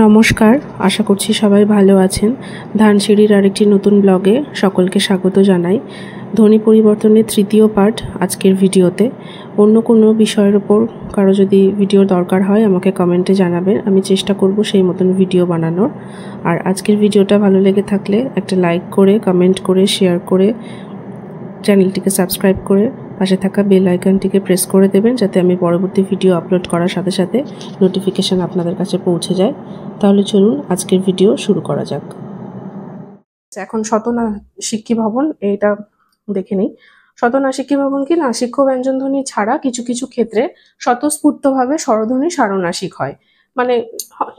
নমস্কার, আশা করছি সবাই ভালো আছেন। ধানসিঁড়ির আরেকটি নতুন ব্লগে সকলকে স্বাগত জানাই। ধ্বনি পরিবর্তনের তৃতীয় পার্ট আজকের ভিডিওতে। অন্য কোনো বিষয়ের ওপর কারো যদি ভিডিওর দরকার হয় আমাকে কমেন্টে জানাবেন, আমি চেষ্টা করব সেই মতন ভিডিও বানানোর। আর আজকের ভিডিওটা ভালো লেগে থাকলে একটা লাইক করে, কমেন্ট করে, শেয়ার করে, চ্যানেলটিকে সাবস্ক্রাইব করে পাশে থাকা বেল আইকনটিকে প্রেস করে দেবেন, যাতে আমি পরবর্তী ভিডিও আপলোড করার সাথে সাথে নোটিফিকেশান আপনাদের কাছে পৌঁছে যায়। তাহলে চলুন আজকের ভিডিও শুরু করা যাক। এখন শতনাসিক্কি ভবন এইটা দেখে নিই। শতনাসিক্কি ভবন কি নাসিক্য ব্যঞ্জনধ্বনি ছাড়া কিছু কিছু ক্ষেত্রে স্বতঃস্ফূর্তভাবে স্বরধ্বনি সারনাসিক হয়। মানে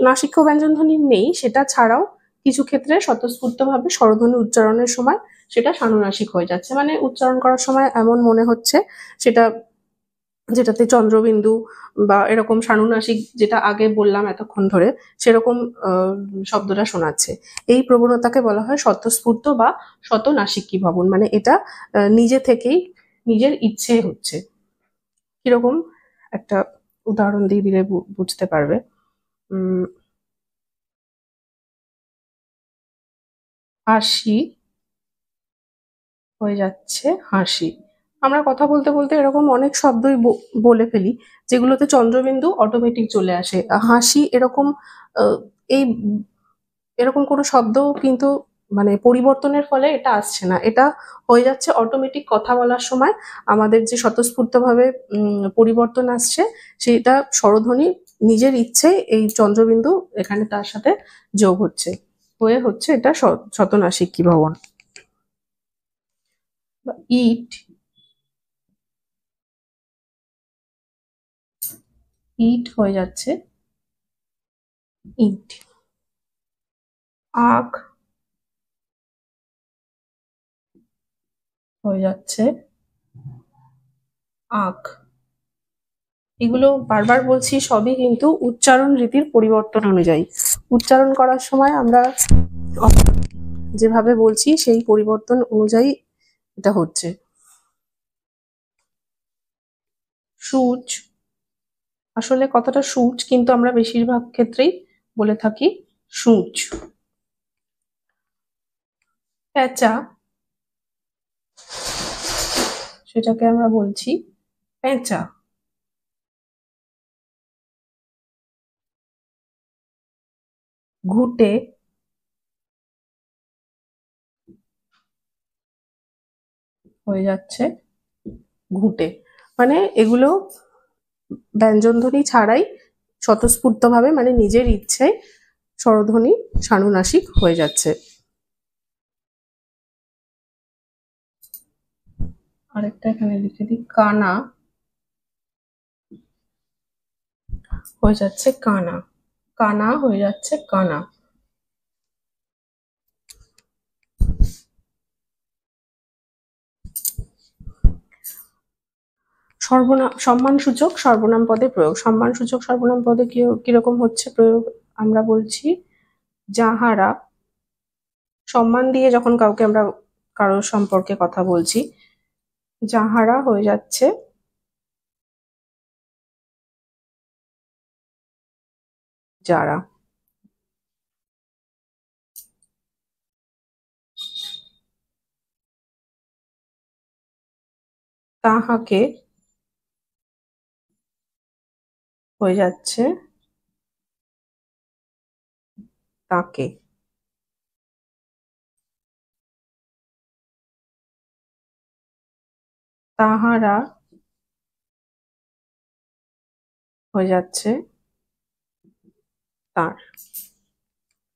নাসিক্য ব্যঞ্জনধ্বনি নেই, সেটা ছাড়াও কিছু ক্ষেত্রে স্বতঃস্ফূর্তভাবে স্বরধ্বনি উচ্চারণের সময় সেটা সানুনাসিক হয়ে যাচ্ছে। মানে উচ্চারণ করার সময় এমন মনে হচ্ছে সেটা, যেটাতে চন্দ্রবিন্দু বা এরকম সানুনাসিক যেটা আগে বললাম এতক্ষণ ধরে, সেরকম শব্দটা শোনাচ্ছে। এই প্রবণতাকে বলা হয় স্বতঃস্ফূর্ত বা শতনাসিক্কি ভবন। মানে এটা নিজে থেকেই নিজের ইচ্ছে হচ্ছে। কিরকম একটা উদাহরণ দিয়ে দিলে বুঝতে পারবে। হাসি হয়ে যাচ্ছে হাসি। আমরা কথা বলতে বলতে এরকম অনেক শব্দই বলে ফেলি যেগুলোতে চন্দ্রবিন্দু অটোমেটিক চলে আসে। হাসি এরকম এই এরকম কোনো শব্দ কিন্তু মানে পরিবর্তনের ফলে এটা আসছে না, এটা হয়ে যাচ্ছে অটোমেটিক। কথা বলার সময় আমাদের যে স্বতঃস্ফূর্তভাবে পরিবর্তন আসছে, সেটা স্বরধ্বনি নিজের ইচ্ছে এই চন্দ্রবিন্দু এখানে তার সাথে যোগ হচ্ছে, হচ্ছে এটা শতনাসিক্কি ভবন। ইট ইট হয়ে যাচ্ছে ইট। আখ হয়ে যাচ্ছে আখ। এগুলো বারবার বলছি, সবই কিন্তু উচ্চারণ রীতির পরিবর্তন অনুযায়ী। উচ্চারণ করার সময় আমরা যেভাবে বলছি সেই পরিবর্তন অনুযায়ী এটা হচ্ছে। সূচ, আসলে কথাটা সূচ, কিন্তু আমরা বেশিরভাগ ক্ষেত্রেই বলে থাকি সূচ। প্যাঁচা, সেটাকে আমরা বলছি প্যাঁচা। ঘুটে হয়ে যাচ্ছে ঘুঁটে। মানে এগুলো ব্যঞ্জনধ্বনি ছাড়াই স্বতঃস্ফূর্তভাবে, মানে নিজের ইচ্ছায় স্বরধ্বনি সানুনাসিক হয়ে যাচ্ছে। আরেকটা এখানে লিখে দিই, কানা হয়ে যাচ্ছে কানা। কানা হয়ে যাচ্ছে কানা। সর্বনাম সম্মানসূচক সর্বনাম পদে প্রয়োগ। সম্মানসূচক সর্বনাম পদে কিরকম হচ্ছে প্রয়োগ আমরা বলছি। যাহারা, সম্মান দিয়ে যখন কাউকে আমরা কারোর সম্পর্কে কথা বলছি, যাহারা হয়ে যাচ্ছে যারা। তাহাকে হয়ে যাচ্ছে তাকে। তাহারা হয়ে যাচ্ছে তার,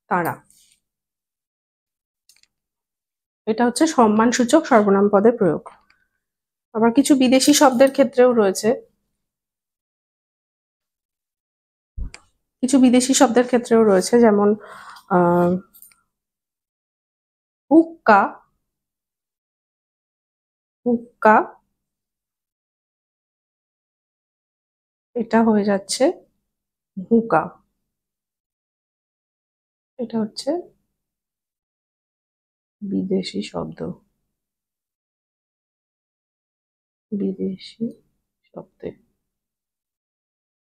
তারা। এটা হচ্ছে সম্মানসূচক সর্বনাম পদে প্রয়োগ। আবার কিছু বিদেশি শব্দের ক্ষেত্রেও রয়েছে, যেমন হুক্কা। হুক্কা এটা হয়ে যাচ্ছে হুকা। এটা হচ্ছে বিদেশি শব্দ, বিদেশি শব্দে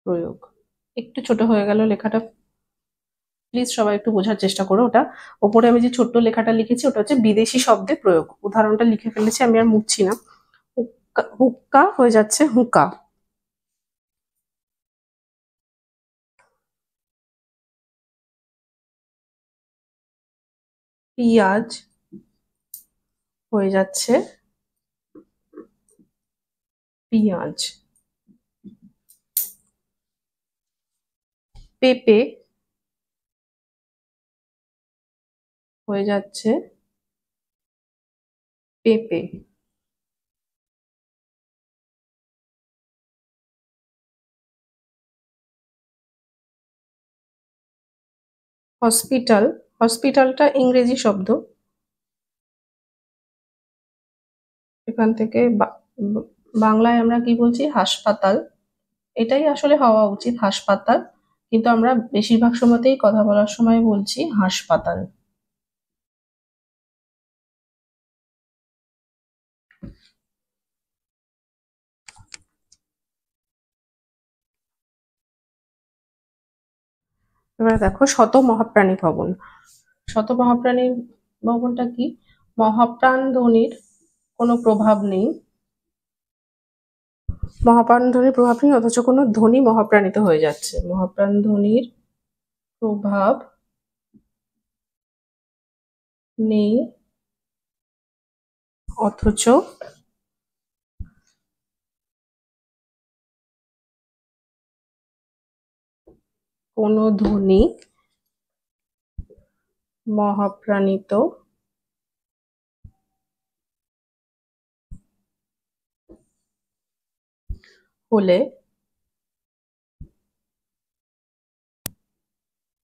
প্রয়োগ। একটু ছোট হয়ে গেল লেখাটা, প্লিজ সবাই একটু বোঝার চেষ্টা করো। ওটা ওপরে আমি যে ছোট্ট লেখাটা লিখেছি ওটা হচ্ছে বিদেশি শব্দের প্রয়োগ। উদাহরণটা লিখে ফেলেছি, আমি আর মুছছি না। হুক্কা হয়ে যাচ্ছে হুকা। পিঁয়াজ হয়ে যাচ্ছে পিঁয়াজ। পেঁপে হয়ে যাচ্ছে পেঁপে। হসপিটাল, হসপিটালটা ইংরেজি শব্দ, এখান থেকে বাংলায় আমরা কি বলছি হাসপাতাল। এটাই আসলে হওয়া উচিত হাসপাতাল, কিন্তু আমরা বেশিরভাগ সময়তেই কথা বলার সময় বলছি হাসপাতাল। এবার দেখো শত মহাপ্রাণী ভবন। শত মহাপ্রাণী ভবনটা কি? মহাপ্রাণ ধ্বনির কোনো প্রভাব নেই, মহাপ্রাণ ধ্বনির প্রভাব নেই অথচ কোনো ধ্বনি মহাপ্রাণিত হয়ে যাচ্ছে। মহাপ্রাণ ধ্বনির প্রভাব নেই অথচ কোনো ধ্বনি মহাপ্রাণিত হলে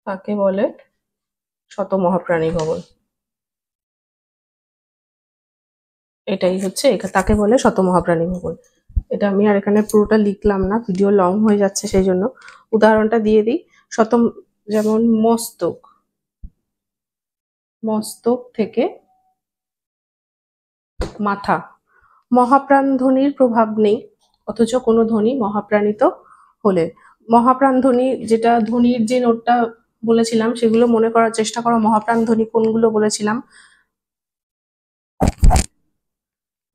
তাকে বলে শত মহাপ্রাণী ভবন। এটাই হচ্ছে তাকে বলে শত মহাপ্রাণী ভবন। এটা আমি আর এখানে পুরোটা লিখলাম না, ভিডিও লং হয়ে যাচ্ছে, সেই জন্য উদাহরণটা দিয়ে দিই। যেমন মস্তক, মস্তক থেকে মাথা। মহাপ্রাণ ধ্বনির প্রভাব নেই অথচ কোনো ধ্বনি মহাপ্রাণিত হলে। মহাপ্রাণ ধ্বনি, যেটা ধ্বনির যে নোটটা বলেছিলাম সেগুলো মনে করার চেষ্টা করো। মহাপ্রাণ ধ্বনি কোনগুলো বলেছিলাম,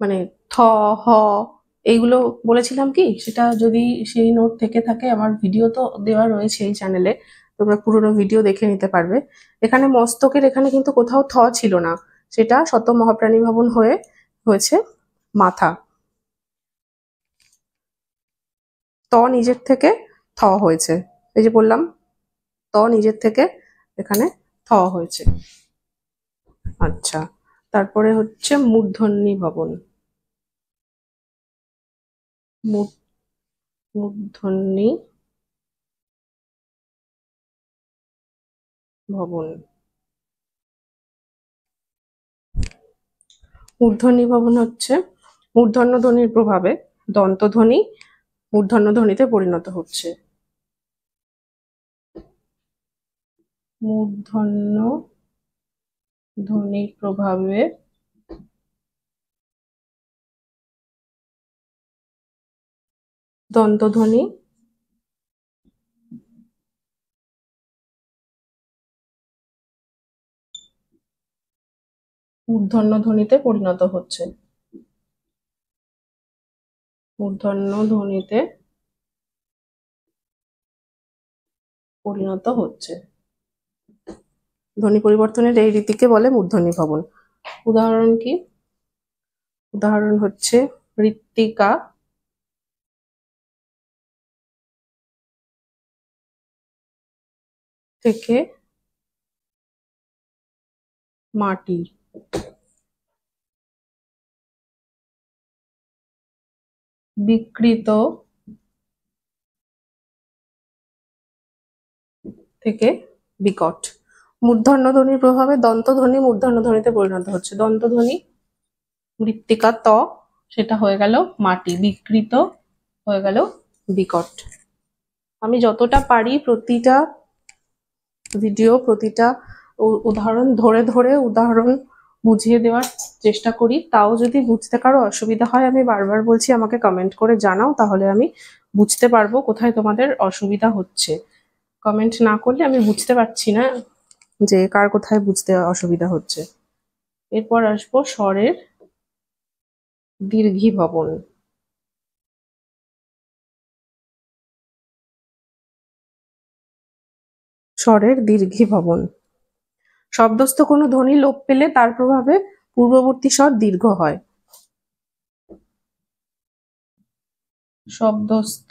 মানে থ, হ, এইগুলো বলেছিলাম কি? সেটা যদি সেই নোট থেকে থাকে, আমার ভিডিও তো দেওয়া রয়েছে এই চ্যানেলে, তোমরা পুরোনো ভিডিও দেখে নিতে পারবে। এখানে মস্তকের এখানে কিন্তু কোথাও থ ছিল না, সেটা শত মহাপ্রাণী ভবন হয়েছে মাথা। ত নিজের থেকে থ হয়েছে, এই যে বললাম ত নিজের থেকে এখানে থ হয়েছে। আচ্ছা, তারপরে হচ্ছে মূর্ধন্য ভবন। মূর্ধন্য ভবন। মূর্ধন্য ভবন হচ্ছে মূর্ধন্য ধ্বনির প্রভাবে দন্তধ্বনি মূর্ধন্য ধ্বনিতে পরিণত হচ্ছে। মূর্ধন্য ধ্বনির প্রভাবে দন্তধ্বনি মূর্ধন্য ধ্বনিতে পরিণত হচ্ছে। মূর্ধন্য ধ্বনিতে পরিণত হচ্ছে। ধ্বনি পরিবর্তনের এই রীতিকে বলে মূর্ধন্য ভবন। উদাহরণ কি? উদাহরণ হচ্ছে ঋত্বিকা থেকে মাটি। বিকৃত থেকে বিকট। মূর্ধন্য ধ্বনির প্রভাবে দন্তধ্বনি মূর্ধন্য ধ্বনিতে পরিণত হচ্ছে। দন্তধ্বনি মৃত্তিকা ত, সেটা হয়ে গেল মাটি, বিকৃত হয়ে গেল বিকট। আমি যতটা পারি প্রতিটা ভিডিও, প্রতিটা উদাহরণ উদাহরণ বুঝিয়ে দেওয়ার চেষ্টা করি। তাও যদি বুঝতে কারো অসুবিধা হয়, আমি বারবার বলছি আমাকে কমেন্ট করে জানাও, তাহলে আমি বুঝতে পারবো কোথায় তোমাদের অসুবিধা হচ্ছে। কমেন্ট না করলে আমি বুঝতে পারছি না যে কার কোথায় বুঝতে অসুবিধা হচ্ছে। এরপর আসবো স্বরের দীর্ঘীভবন। স্বরের দীর্ঘীভবন। শব্দস্থ কোনো ধ্বনি লোপ পেলে তার প্রভাবে পূর্ববর্তী স্বর দীর্ঘ হয়। শব্দস্থ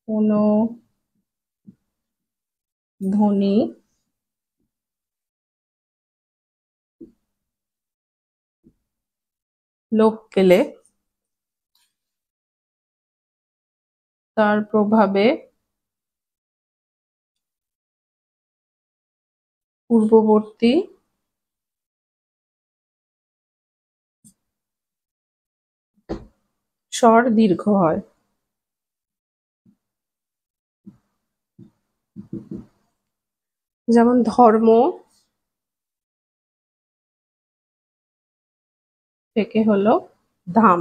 কোনো ধ্বনি লোপ পেলে তার প্রভাবে পূর্ববর্তী স্বর দীর্ঘ হয়। যেমন ধর্ম থেকে হলো ধাম।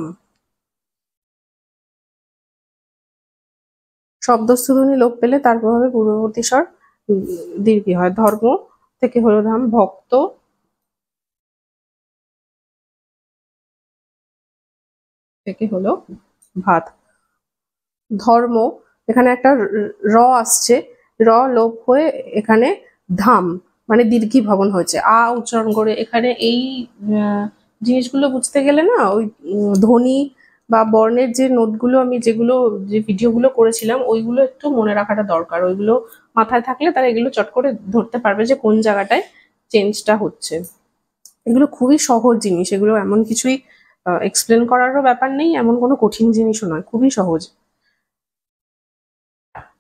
শব্দস্থ ধ্বনি লোপ পেলে তার প্রভাবে পূর্ববর্তী স্বর দীর্ঘ হয়। ধর্ম থেকে হলো ধাম। ভক্ত থেকে হলো ভাত। ধর্ম, এখানে একটা র আসছে, র লোপ হয়ে এখানে ধাম মানে দীর্ঘীভবন হয়েছে। উচ্চারণ করে এখানে এই জিনিসগুলো বুঝতে গেলে না ওই ধ্বনি বা বর্ণের যে নোটগুলো আমি যে ভিডিওগুলো করেছিলাম ওইগুলো একটু মনে রাখাটা দরকার। ওইগুলো মাথায় থাকলে তারা এগুলো চট করে ধরতে পারবে যে কোন জায়গাটায় চেঞ্জটা হচ্ছে। এগুলো খুবই সহজ জিনিস, এগুলো এমন কিছুই এক্সপ্লেন করারও ব্যাপার নেই, এমন কোনো কঠিন জিনিসও নয়, খুবই সহজ।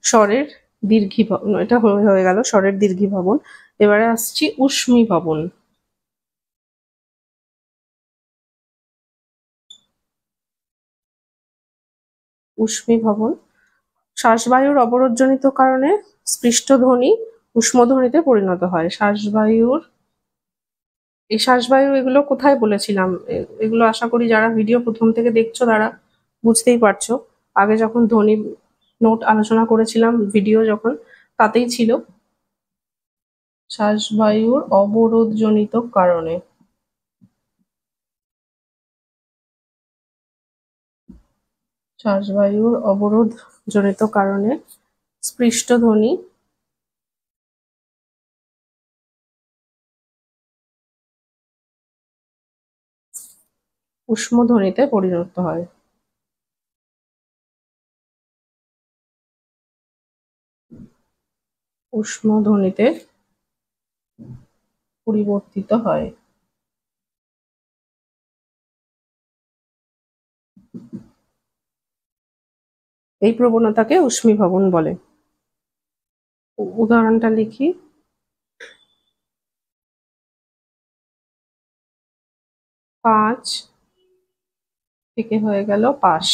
স্বরের দীর্ঘীভবন, এটা হয়ে গেল স্বরের দীর্ঘীভবন। এবারে আসছি ঊষ্মীভবন। ঊষ্মীভবন শ্বাসবায়ুর অবরোধজনিত কারণে স্পৃষ্ট ধ্বনি ঊষ্মধ্বনিতে পরিণত হয়। এই শ্বাসবায়ু এগুলো কোথায় বলেছিলাম? এগুলো আশা করি যারা ভিডিও প্রথম থেকে দেখছো তারা বুঝতেই পারছো। আগে যখন ধ্বনি নোট আলোচনা করেছিলাম ভিডিও যখন, তাতেই ছিল শ্বাসবায়ুর অবরোধজনিত কারণে। শ্বাসবায়ুর অবরোধজনিত কারণে স্পৃষ্ট ধ্বনি ঊষ্মধ্বনিতে পরিণত হয়। ঊষ্মধ্বনিতে পরিবর্তিত হয়। এই প্রবণতাকে ঊষ্মীভবন বলে। উদাহরণটা লিখি। পাঁচ থেকে হয়ে গেল পাশ।